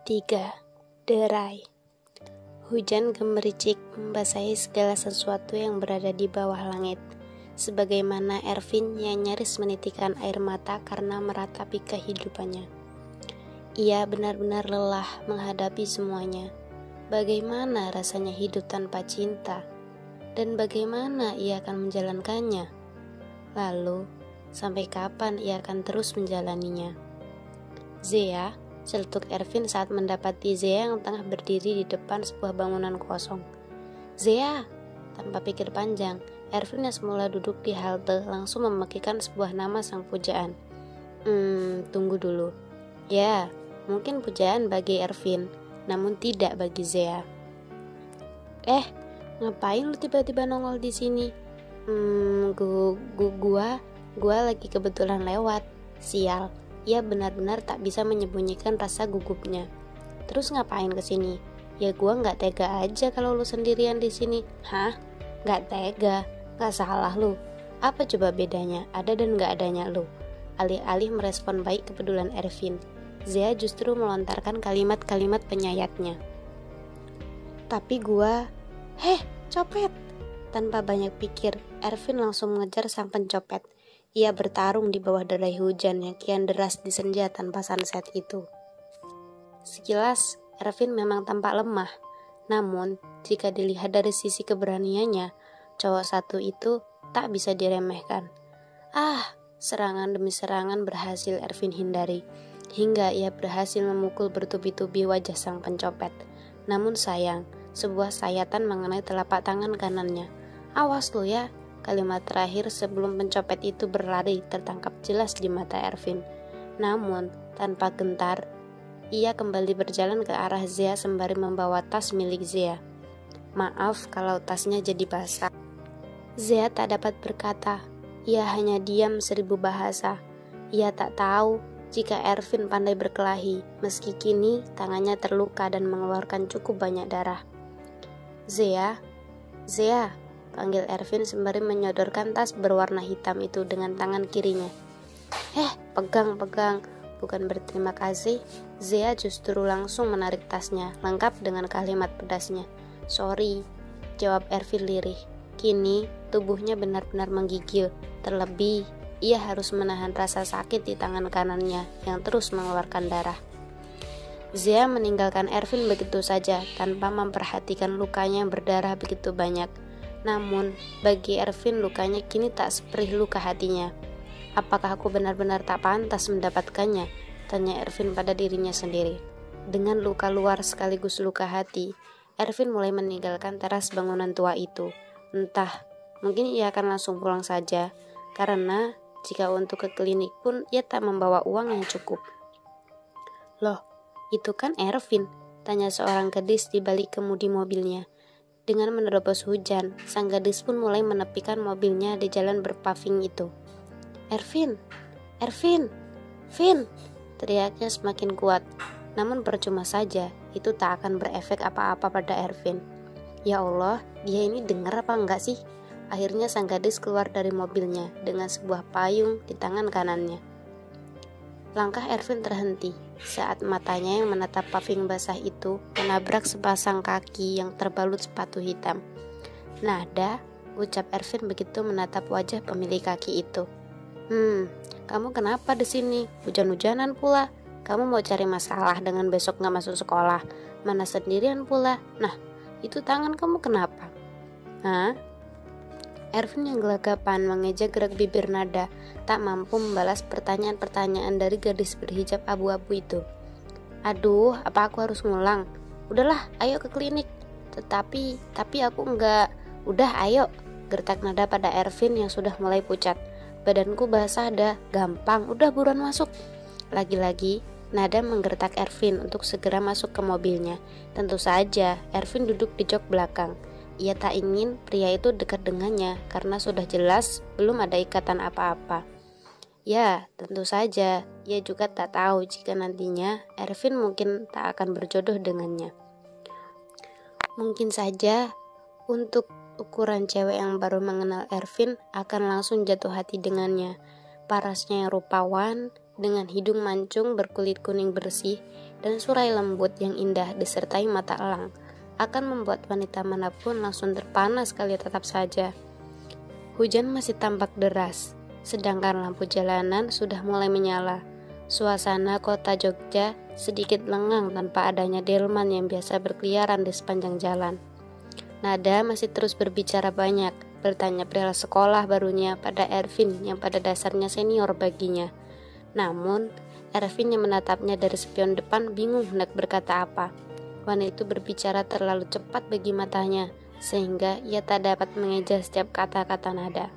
3. Derai. Hujan gemericik membasahi segala sesuatu yang berada di bawah langit, sebagaimana Ervin yang nyaris menitikkan air mata karena meratapi kehidupannya. Ia benar-benar lelah menghadapi semuanya. Bagaimana rasanya hidup tanpa cinta, dan bagaimana ia akan menjalankannya? Lalu, sampai kapan ia akan terus menjalaninya? Zea, celetuk Ervin saat mendapati Zea yang tengah berdiri di depan sebuah bangunan kosong. Zea, tanpa pikir panjang, Ervin yang semula duduk di halte langsung memekikkan sebuah nama sang pujaan. Tunggu dulu. Ya, mungkin pujaan bagi Ervin, namun tidak bagi Zea. Ngapain lu tiba-tiba nongol di sini? Gua lagi kebetulan lewat. Sial. Ia benar-benar tak bisa menyembunyikan rasa gugupnya. Terus ngapain kesini? Ya gua nggak tega aja kalau lu sendirian di sini. Hah? Nggak tega? Nggak salah lu. Apa coba bedanya ada dan nggak adanya lu? Alih-alih merespon baik kepedulian Ervin, Zea justru melontarkan kalimat-kalimat penyayatnya. Tapi gua, copet! Tanpa banyak pikir, Ervin langsung mengejar sang pencopet. Ia bertarung di bawah derai hujan yang kian deras di senja tanpa sunset itu. Sekilas, Ervin memang tampak lemah. Namun, jika dilihat dari sisi keberaniannya, cowok satu itu tak bisa diremehkan. Serangan demi serangan berhasil Ervin hindari, hingga ia berhasil memukul bertubi-tubi wajah sang pencopet. Namun sayang, sebuah sayatan mengenai telapak tangan kanannya. Awas lo ya! Kalimat terakhir sebelum pencopet itu berlari tertangkap jelas di mata Ervin. Namun, tanpa gentar, ia kembali berjalan ke arah Zea sembari membawa tas milik Zea. Maaf kalau tasnya jadi basah. Zea tak dapat berkata. Ia hanya diam 1000 bahasa. Ia tak tahu jika Ervin pandai berkelahi, meski kini tangannya terluka dan mengeluarkan cukup banyak darah. Zea, panggil Ervin sembari menyodorkan tas berwarna hitam itu dengan tangan kirinya. Pegang. Bukan berterima kasih, Zea justru langsung menarik tasnya, lengkap dengan kalimat pedasnya. Sorry, jawab Ervin lirih. Kini, tubuhnya benar-benar menggigil. Terlebih, ia harus menahan rasa sakit di tangan kanannya yang terus mengeluarkan darah. Zea meninggalkan Ervin begitu saja, tanpa memperhatikan lukanya yang berdarah begitu banyak. Namun, bagi Ervin lukanya kini tak seperih luka hatinya. Apakah aku benar-benar tak pantas mendapatkannya? Tanya Ervin pada dirinya sendiri. Dengan luka luar sekaligus luka hati, Ervin mulai meninggalkan teras bangunan tua itu. Entah, mungkin ia akan langsung pulang saja, karena jika untuk ke klinik pun ia tak membawa uang yang cukup. Loh, itu kan Ervin? Tanya seorang gadis di balik kemudi mobilnya. Dengan menerobos hujan, sang gadis pun mulai menepikan mobilnya di jalan berpaving itu. Ervin! Vin! Teriaknya semakin kuat. Namun percuma saja, itu tak akan berefek apa-apa pada Ervin. Ya Allah, dia ini dengar apa enggak sih? Akhirnya sang gadis keluar dari mobilnya dengan sebuah payung di tangan kanannya. Langkah Ervin terhenti saat matanya yang menatap paving basah itu menabrak sepasang kaki yang terbalut sepatu hitam. Nada, ucap Ervin begitu menatap wajah pemilik kaki itu. Kamu kenapa di sini? Hujan-hujanan pula. Kamu mau cari masalah dengan besok gak masuk sekolah? Mana sendirian pula? Nah, itu tangan kamu kenapa? Ervin yang gelagapan mengeja gerak bibir Nada, tak mampu membalas pertanyaan-pertanyaan dari gadis berhijab abu-abu itu. Aduh, apa aku harus ngulang? Udahlah, ayo ke klinik. Tapi aku enggak. Udah, ayo, gertak Nada pada Ervin yang sudah mulai pucat. Badanku basah dah, gampang, udah buruan masuk. Lagi-lagi, Nada menggertak Ervin untuk segera masuk ke mobilnya. Tentu saja, Ervin duduk di jok belakang. Ia tak ingin pria itu dekat dengannya karena sudah jelas belum ada ikatan apa-apa. Ya, tentu saja, ia juga tak tahu jika nantinya Ervin mungkin tak akan berjodoh dengannya. Mungkin saja, untuk ukuran cewek yang baru mengenal Ervin akan langsung jatuh hati dengannya. Parasnya yang rupawan, dengan hidung mancung berkulit kuning bersih, dan surai lembut yang indah disertai mata elang akan membuat wanita manapun langsung terpana sekali tetap saja. Hujan masih tampak deras, sedangkan lampu jalanan sudah mulai menyala. Suasana kota Jogja sedikit lengang tanpa adanya delman yang biasa berkeliaran di sepanjang jalan. Nada masih terus berbicara banyak, bertanya perihal sekolah barunya pada Ervin yang pada dasarnya senior baginya. Namun, Ervin yang menatapnya dari spion depan bingung hendak berkata apa. Wanita itu berbicara terlalu cepat bagi matanya, sehingga ia tak dapat mengeja setiap kata-kata Nada.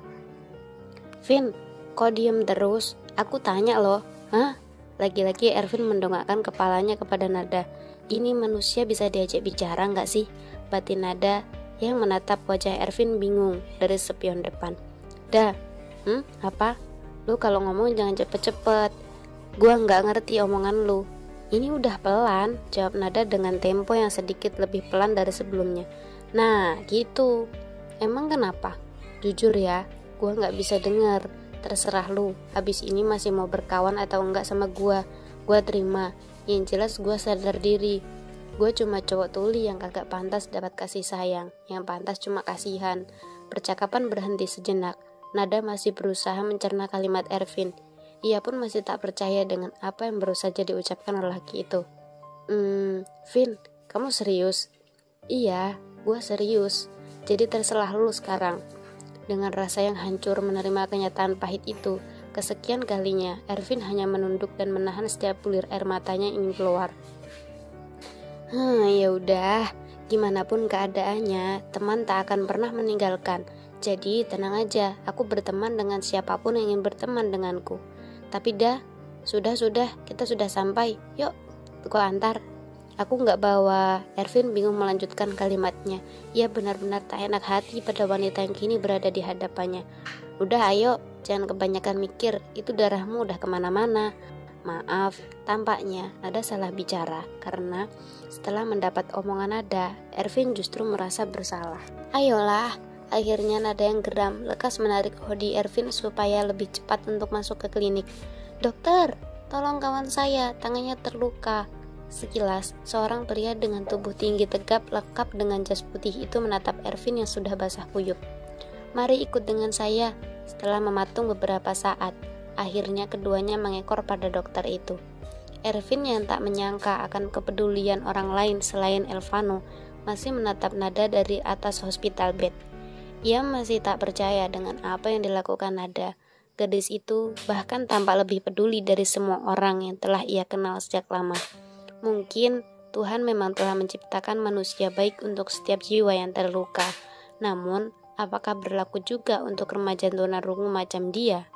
"Vin, kok diem terus? Aku tanya loh." "Hah?" Lagi-lagi Ervin mendongakkan kepalanya kepada Nada. "Ini manusia bisa diajak bicara nggak sih?" batin Nada yang menatap wajah Ervin bingung dari spion depan. "Dah, apa? Lu kalau ngomong jangan cepet-cepet. Gua nggak ngerti omongan lu." "Ini udah pelan," jawab Nada dengan tempo yang sedikit lebih pelan dari sebelumnya. "Nah, gitu. Emang kenapa? Jujur ya, gua nggak bisa denger. Terserah lu. Habis ini masih mau berkawan atau enggak sama gua terima. Yang jelas gua sadar diri. Gua cuma cowok tuli yang kagak pantas dapat kasih sayang. Yang pantas cuma kasihan." Percakapan berhenti sejenak. Nada masih berusaha mencerna kalimat Ervin. Ia pun masih tak percaya dengan apa yang baru saja diucapkan lelaki itu. Vin, kamu serius?" "Iya, gue serius. Jadi terserah lu sekarang." Dengan rasa yang hancur menerima kenyataan pahit itu, kesekian kalinya Ervin hanya menunduk dan menahan setiap bulir air matanya ingin keluar. Ya udah, gimana pun keadaannya, teman tak akan pernah meninggalkan. Jadi tenang aja, aku berteman dengan siapapun yang ingin berteman denganku. Tapi sudah, kita sudah sampai. Yuk, aku antar. "Aku nggak bawa." Ervin bingung melanjutkan kalimatnya. Ia benar-benar tak enak hati pada wanita yang kini berada di hadapannya. "Udah ayo, jangan kebanyakan mikir, itu darahmu udah kemana-mana." Maaf, tampaknya Nada salah bicara, karena setelah mendapat omongan Nada, Ervin justru merasa bersalah. "Ayolah." Akhirnya Nada yang geram lekas menarik hoodie Ervin supaya lebih cepat untuk masuk ke klinik. "Dokter, tolong kawan saya, tangannya terluka." Sekilas, seorang pria dengan tubuh tinggi tegap lengkap dengan jas putih itu menatap Ervin yang sudah basah kuyup. "Mari ikut dengan saya." Setelah mematung beberapa saat, akhirnya keduanya mengekor pada dokter itu. Ervin yang tak menyangka akan kepedulian orang lain selain Elvano masih menatap Nada dari atas hospital bed. Ia masih tak percaya dengan apa yang dilakukan Nada. Gadis itu bahkan tampak lebih peduli dari semua orang yang telah ia kenal sejak lama. Mungkin Tuhan memang telah menciptakan manusia baik untuk setiap jiwa yang terluka. Namun, apakah berlaku juga untuk remaja tunarungu macam dia?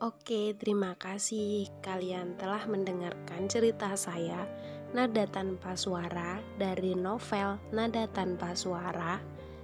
Oke, terima kasih kalian telah mendengarkan cerita saya, Nada Tanpa Suara, dari novel Nada Tanpa Suara.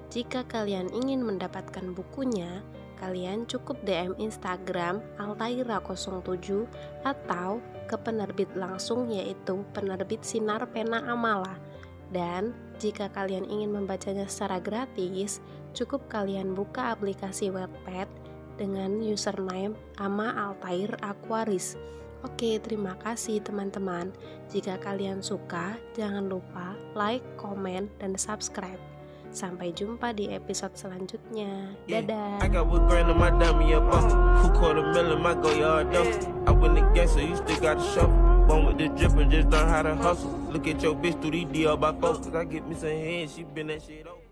Jika kalian ingin mendapatkan bukunya, kalian cukup DM Instagram Altaira07 atau ke penerbit langsung, yaitu penerbit Sinar Pena Amala. Dan jika kalian ingin membacanya secara gratis, cukup kalian buka aplikasi Wattpad dengan username Ama Altair Aquaris. Oke, terima kasih teman-teman. Jika kalian suka, jangan lupa like, komen, dan subscribe. Sampai jumpa di episode selanjutnya. Dadah. I got $1 grand in my diamond up. Who $250,000 my go yard though. I win the game, so you still got to show. Born with the drip and just learn how to hustle. Look at your bitch through these DR by folks. Cause I get me some head, she been that shit over.